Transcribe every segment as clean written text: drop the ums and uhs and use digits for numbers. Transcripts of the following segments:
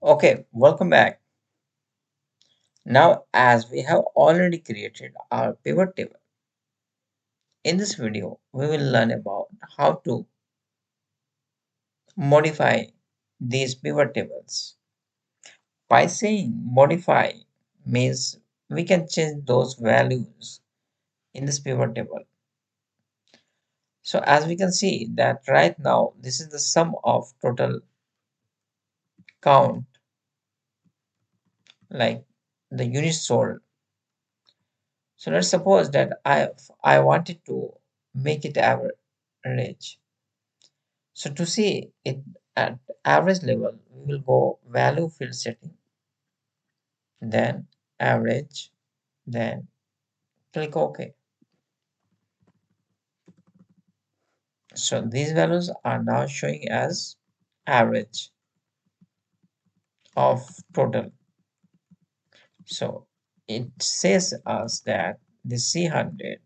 Okay, welcome back. Now, as we have already created our pivot table, in this video, we will learn about how to modify these pivot tables. By saying modify means we can change those values in this pivot table. So as we can see that right now, this is the sum of total count, like the units sold. So let's suppose that I wanted to make it average. So to see it at average level, we will go value field setting, then average, then click OK. So these values are now showing as average of total. So it says us that the C100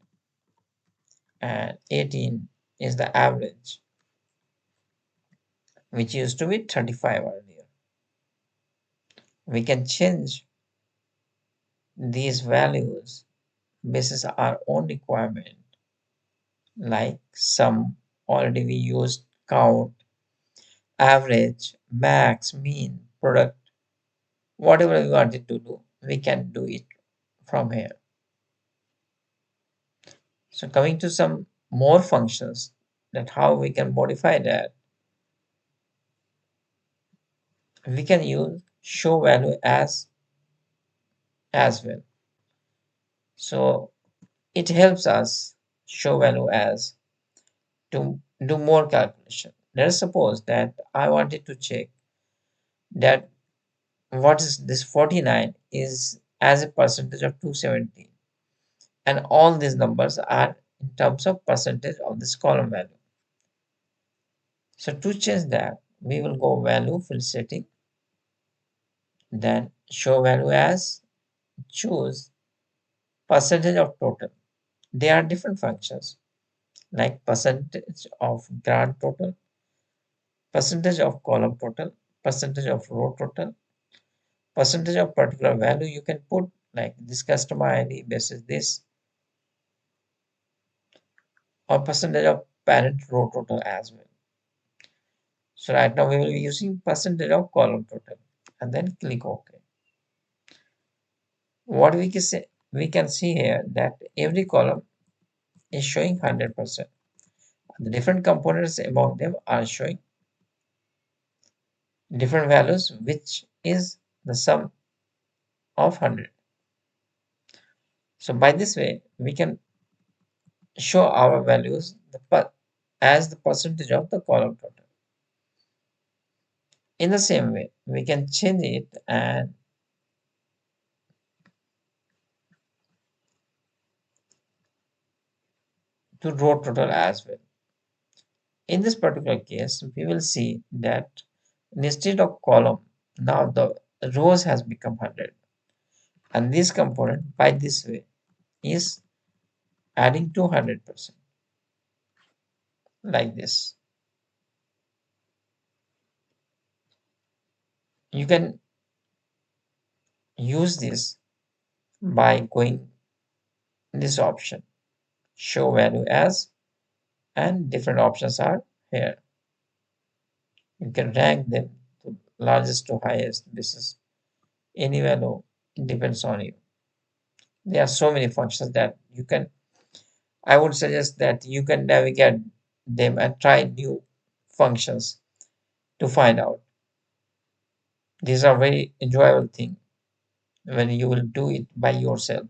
and 18 is the average, which used to be 35 earlier. We can change these values basis our own requirement, like some already we used count, average, max, mean, product, whatever we wanted to do, we can do it from here. So coming to some more functions that how we can modify that, we can use show value as well. So it helps us show value as to do more calculation. Let us suppose that I wanted to check that what is this 49 is as a percentage of 217, and all these numbers are in terms of percentage of this column value. So to change that, we will go value field setting, then show value as, choose percentage of total. They are different functions like percentage of grand total, percentage of column total, percentage of row total, percentage of particular value you can put like this customer ID basis this, or percentage of parent row total as well. So right now we will be using percentage of column total and then click OK. What we can see here that every column is showing 100%. The different components among them are showing different values, which is the sum of 100. So by this way, we can show our values as the percentage of the column total. In the same way, we can change it and to row total as well. In this particular case, we will see that instead of column, now the rows has become 100. And this component by this way is adding 200% like this. You can use this by going this option, show value as, and different options are here. You can rank them to largest to highest. This is any value, it depends on you. There are so many functions that you can, I would suggest that you can navigate them and try new functions to find out. These are very enjoyable thing when you will do it by yourself.